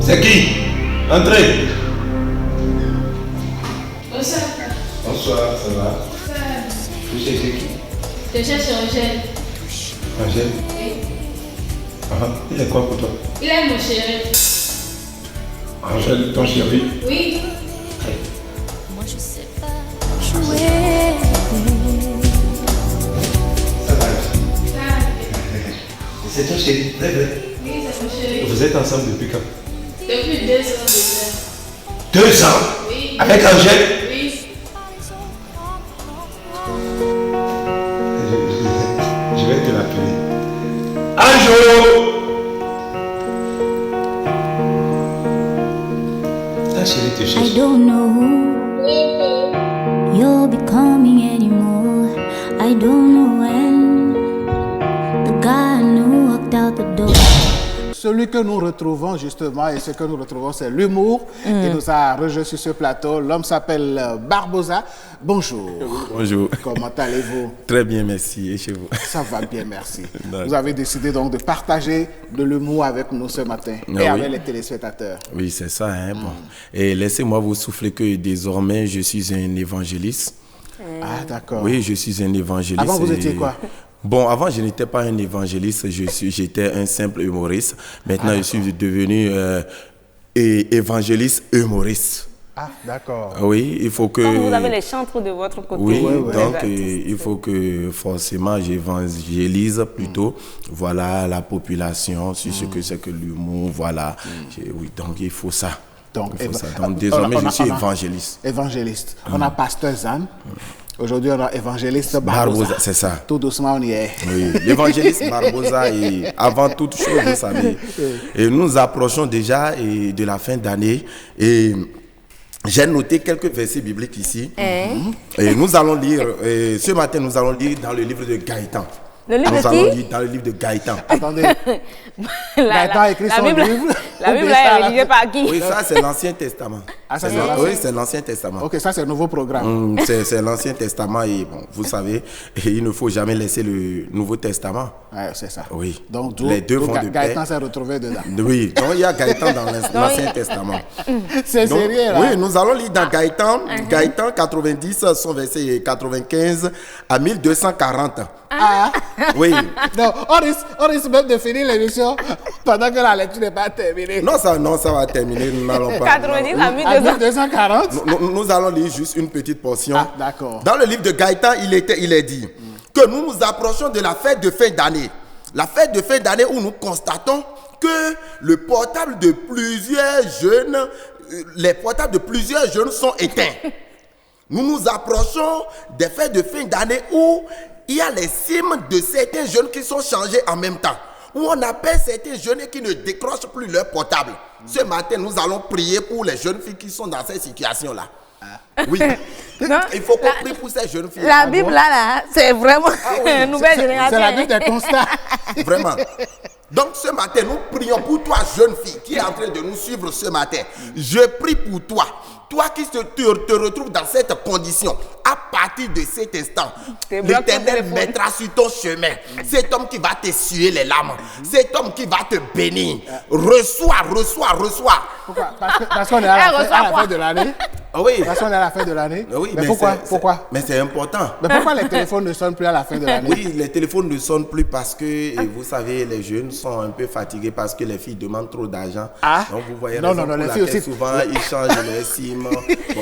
C'est qui? Entrez. Bonsoir. Bonsoir, ça va? Vous cherchez qui? Je cherche Angèle. Angèle? Oui. Il est quoi pour toi? Il est mon chéri. Angèle, ton chéri? Oui. Moi je sais pas jouer. Ça va. Ça, C'est ton chéri, très bien. oui, c'est mon chéri. Vous êtes ensemble depuis quand? Depuis 2 ans déjà. 2 ans? Oui. Avec Angèle? Oui. Je vais te l'appeler. Anjo! Ta chérie te I cherche. don't know who you're becoming anymore. I don't know when the guy I knew walked out the door. Celui que nous retrouvons justement, et ce que nous retrouvons, c'est l'humour. Il nous a rejoint sur ce plateau. L'homme s'appelle Barbosa. Bonjour. Bonjour. Comment allez-vous? Très bien, merci. Et chez vous? Ça va bien, merci. D'accord. Vous avez décidé donc de partager de l'humour avec nous ce matin et oui. avec les téléspectateurs. Oui, c'est ça. Hein, bon. Et laissez-moi vous souffler que désormais, je suis un évangéliste. Ah, d'accord. Oui, je suis un évangéliste. Avant, vous étiez quoi? Bon, avant, je n'étais pas un évangéliste, j'étais un simple humoriste. Maintenant, je suis devenu évangéliste humoriste. Ah, d'accord. Oui, il faut que... Donc vous avez les chantres de votre côté. Oui, ouais. donc il faut que forcément j'évangélise plutôt, voilà, la population sur ce que c'est que l'humour, voilà. Oui, donc il faut ça. Donc, Donc désormais, je suis évangéliste. Évangéliste. On a Pasteur Zan. Aujourd'hui, on a évangéliste Barbosa. Barbosa, c'est ça. Tout doucement, on y est. Oui, l'évangéliste Barbosa est avant toute chose, vous savez. Et nous approchons déjà de la fin d'année et j'ai noté quelques versets bibliques ici. Et nous allons lire, ce matin, nous allons lire dans le livre de Gaëtan. Le livre Nous de allons qui? lire dans le livre de Gaëtan. Attendez, Gaëtan a écrit son Bible, livre. La Bible Déjà, est rédigée par qui? Oui, ça c'est l'Ancien Testament. Ah, ça, c'est Oui, l'Ancien. c'est l'Ancien Testament. Ok, ça c'est un nouveau programme. C'est l'Ancien Testament et bon, vous savez, il ne faut jamais laisser le Nouveau Testament. Ouais, c'est ça. Oui. Donc, Les deux vont de paix. Gaëtan s'est retrouvé dedans. Oui, donc il y a Gaëtan dans l'Ancien Testament. C'est Donc, sérieux, là. oui, nous allons lire dans Gaëtan, Gaëtan 90, son verset 95 à 1240. Ah. Oui. Non, on risque même de finir l'émission pendant que la lecture n'est pas terminée. Non, ça va terminer. Nous n'allons pas. 90 à À 1200. 1240. Nous allons lire juste une petite portion. Ah, d'accord. Dans le livre de Gaëtan, il est dit que nous nous approchons de la fête de fin d'année. La fête de fin d'année où nous constatons que le portable de plusieurs jeunes, les portables de plusieurs jeunes sont éteints. Nous nous approchons des fêtes de fin d'année où il y a les sims de certains jeunes qui sont changés en même temps. Où on appelle certains jeunes qui ne décrochent plus leur portable. Ce matin, nous allons prier pour les jeunes filles qui sont dans cette situation-là. Oui. Non, Il faut qu'on prie pour ces jeunes filles. La Bible là, c'est vraiment oui, une nouvelle génération. C'est la Bible des constats. Vraiment. Donc ce matin, nous prions pour toi, jeune fille, qui est en train de nous suivre ce matin. Je prie pour toi. Toi qui te retrouves dans cette condition, à partir de cet instant, l'Éternel mettra sur ton chemin cet homme qui va t'essuyer les larmes, cet homme qui va te bénir. Reçois. Pourquoi? Parce qu'on est à la fin de l'année. Oui. Parce qu'on est à la fin de l'année. Oui, mais pourquoi? Mais c'est important. Mais pourquoi les téléphones ne sonnent plus à la fin de l'année? Oui, les téléphones ne sonnent plus parce que, vous savez, les jeunes sont un peu fatigués parce que les filles demandent trop d'argent. Ah. Donc vous voyez, Non, les filles aussi. Souvent, ils changent leur SIM. Bon,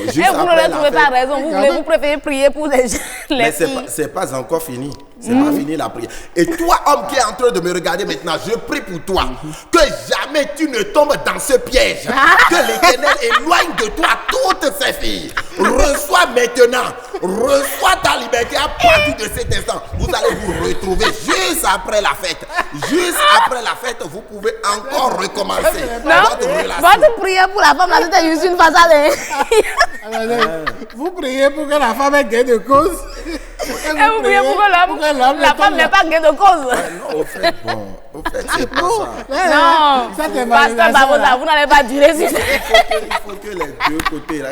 juste Et vous ne après leur trouvez la pas fête. raison. Vous préférez prier pour les Mais filles. c'est pas encore fini. C'est pas fini la prière. Et toi, homme qui est en train de me regarder maintenant, je prie pour toi que jamais tu ne tombes dans ce piège. Que l'Éternel éloigne de toi toutes ces filles. Reçois maintenant. Reçois ta liberté à partir de cet instant. Vous allez vous retrouver juste après la fête. Juste après la fête, vous pouvez encore recommencer votre relation. Votre prière pour la femme, là, c'était juste une façade. Attendez, vous priez pour que la femme ait gain de cause. vous priez pour que la femme n'est pas gain de cause. Non, au fait, c'est pas ça. Non, Ça, c'est pasteur validation, Barbosa, là. vous n'allez pas durer sur ça. Il faut que les deux côtés, là,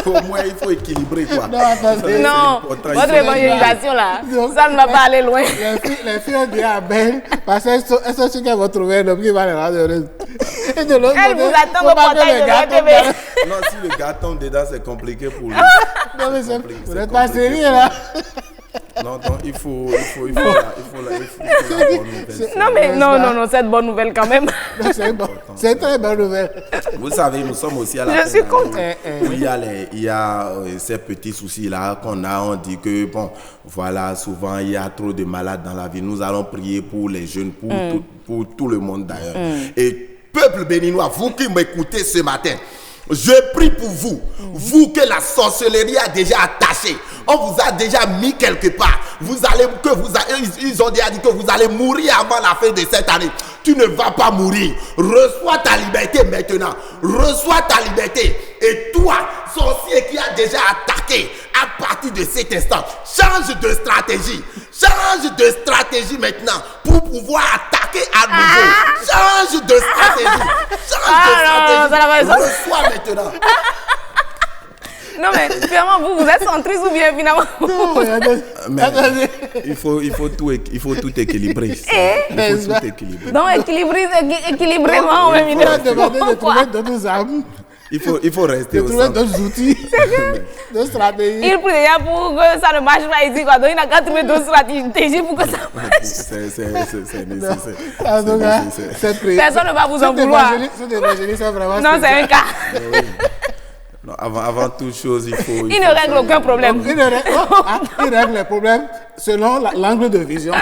au moins, il faut équilibrer, quoi. Non, attendez. Non, important, votre il faut- évangélisation là, Donc, ça ne va pas aller loin. Les filles ont dit à Ben, parce qu'elles sont sûres qu'elles vont trouver un homme qui va les rendre heureuses. Et de l'autre Elle côté, vous attend faut au pas que portail le de gars la tombe TV. dans- Non, si le gars tombe dedans, c'est compliqué pour lui. Non, mais c'est- compliqué, vous c'est n'êtes pas compliqué. sérieux là. Non, donc il faut la bonne nouvelle. Non mais non, cette bonne nouvelle quand même. Donc, c'est une très bonne nouvelle. Vous savez, nous sommes aussi à la Je fin suis d'année contente. où il y a ces petits soucis-là qu'on a. On dit que, bon, voilà, souvent, il y a trop de malades dans la vie. Nous allons prier pour les jeunes, pour tout le monde d'ailleurs. Et peuple béninois, vous qui m'écoutez ce matin, je prie pour vous, vous que la sorcellerie a déjà attaché, on vous a déjà mis quelque part, ils ont déjà dit que vous allez mourir avant la fin de cette année. Tu ne vas pas mourir, reçois ta liberté maintenant, reçois ta liberté. Et toi, sorcier qui a déjà attaqué, à partir de cet instant, change de stratégie maintenant pour pouvoir attaquer à nouveau. Change de stratégie, non, ça va, ça- reçois maintenant. Non mais finalement vous êtes centriste ou bien finalement. Mais il faut tout équilibrer. Il faut tout équilibrer. Donc équilibrément même. On a demandé de trouver d'autres armes, Il faut rester de au trouver centre. d'autres outils, d'autres stratégies. Il prie déjà pour que ça ne marche pas ici quoi. Donc il n'a qu'à trouver d'autres stratégies pour que ça marche. C'est nécessaire. En tout cas, C'est nécessaire. cette prière. Personne ne va vous en vouloir. Cet évangéliste est vraiment Non, c'est spécial. un cas. Non, avant toute chose, il faut. Il ne règle aucun problème. Il règle les problèmes selon l'angle de vision.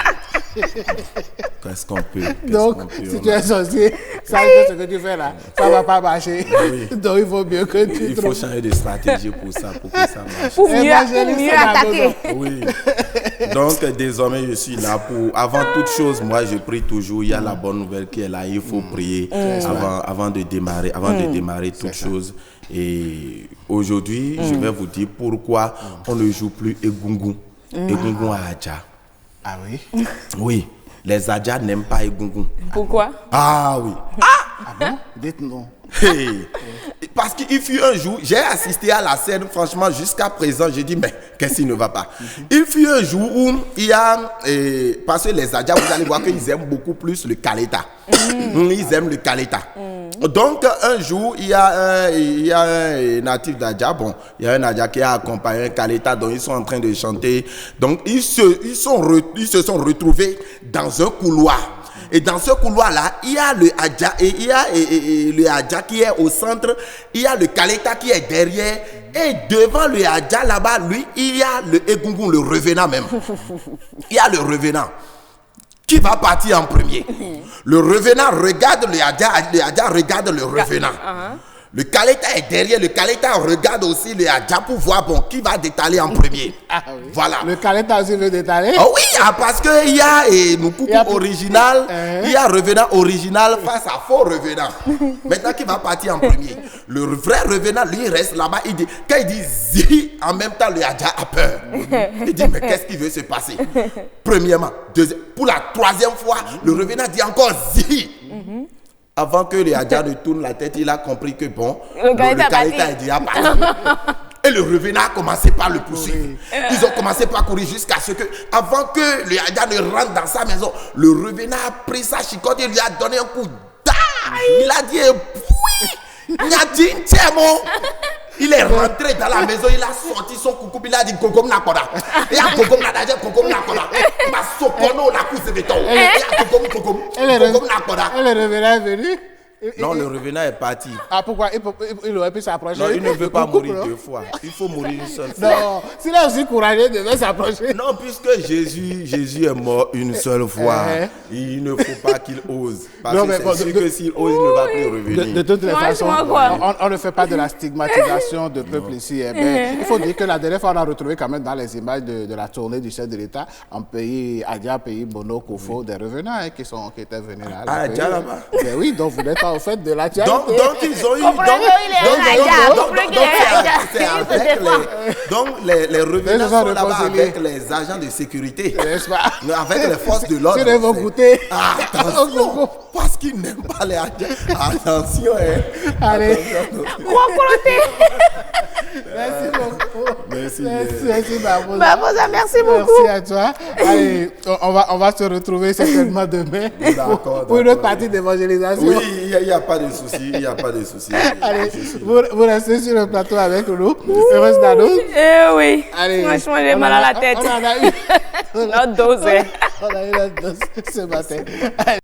Qu'est-ce qu'on peut? Donc, si tu es sorcier, ça ce que tu fais là, ça ne va pas marcher. Donc, il faut mieux que tu Il faut trouves. changer de stratégie pour ça, pour que ça marche. Pour mieux Évangéliste attaquer. Oui. Donc, désormais, je suis là pour. Avant toute chose, moi, je prie toujours. Il y a la bonne nouvelle qui est là. Il faut prier avant de démarrer toute chose. Et aujourd'hui, je vais vous dire pourquoi on ne joue plus Egungun. Egungun à Adja. Ah oui? Oui, les Adja n'aiment pas Egungun. Pourquoi? Ah oui. Ah bon? Dites-nous. Hey. Parce qu'il fut un jour, j'ai assisté à la scène, franchement, jusqu'à présent, j'ai dit, mais qu'est-ce qui ne va pas? Il fut un jour où il y a, parce que les Adja, vous allez voir qu'ils aiment beaucoup plus le Kaleta. Ils aiment le Kaleta. Donc, un jour, il y a un natif d'Adja, bon, il y a un Adja qui a accompagné un Kaleta, donc ils sont en train de chanter. Donc, ils se sont retrouvés dans un couloir. Et dans ce couloir-là, il y a le Adja et il y a le Adja qui est au centre, il y a le Kaleta qui est derrière, et devant le Adja là-bas, lui, il y a le Egungun, le revenant même. Il y a le revenant. Qui va partir en premier? Le revenant regarde le Adja regarde le revenant. Le Kaleta est derrière, le Kaleta regarde aussi le Adja pour voir bon, qui va détaler en premier. Ah oui. Voilà. Le Kaleta aussi veut détaler. Oh oui, parce qu'il y a Moukoukou original, il y a revenant original face à faux revenant. Maintenant, qui va partir en premier? Le vrai revenant, lui, il reste là-bas. Il dit, quand il dit zi, en même temps, le Adja a peur. Il dit, mais qu'est-ce qui veut se passer? Premièrement. Pour la troisième fois, le revenant dit encore zi. Avant que le Adja ne tourne la tête, il a compris que bon, le Kaleta est déjà parti. Et le revenant a commencé par le poursuivre. Ils ont commencé par courir jusqu'à ce que, avant que le Adja ne rentre dans sa maison, le revenant a pris sa chicotte et lui a donné un coup d'arme. Il a dit, oui, il est rentré dans la maison, il a sorti son coucou, il a dit Gogom Nakoda. Il a Gogom Nadaja, Gogom Nakoda. Ma sokono la coupe de béton. Il a Gogom Nakoda. Et le revenant est venu. Non, le revenant est parti. Ah, pourquoi? Il aurait pu s'approcher. Non, il ne veut pas coucou, mourir non? 2 fois. Il faut mourir une seule fois. Non, s'il est aussi courageux, il devait s'approcher. Non, puisque Jésus est mort une seule fois, il ne faut pas qu'il ose. Parce Non, que mais bon, c'est sûr que s'il ose, il ne va plus revenir. De toutes les Moi, façons, je vois quoi? on ne fait pas de la stigmatisation de peuple ici. Eh bien, il faut dire que la dernière fois, on a retrouvé quand même dans les images de la tournée du chef de l'État en pays Adja, pays Bono, Kofo, des revenants qui étaient venus là. Ah, Adja là-bas? Ben oui, donc vous n'êtes pas pas au fait de l'actualité. Donc ils ont eu. Donc les revenants sont là-bas avec les agents de sécurité. N'est-ce pas? Avec les forces de l'ordre. Si ils vont goûter. Attention, parce qu'ils n'aiment pas les agents. Attention, hein. Allez. Merci beaucoup. Merci Barbosa. Barbosa, merci beaucoup. Merci à toi. Allez, on va se retrouver certainement demain pour une autre partie d'évangélisation. Oui, il n'y a pas de souci. Il n'y a pas de souci. Allez, vous restez sur le plateau avec nous. Heureuse d'ado. Eh oui. Allez. Franchement, j'ai mal à la tête. On en a eu. Notre dose. On a eu notre dose ce matin. Allez.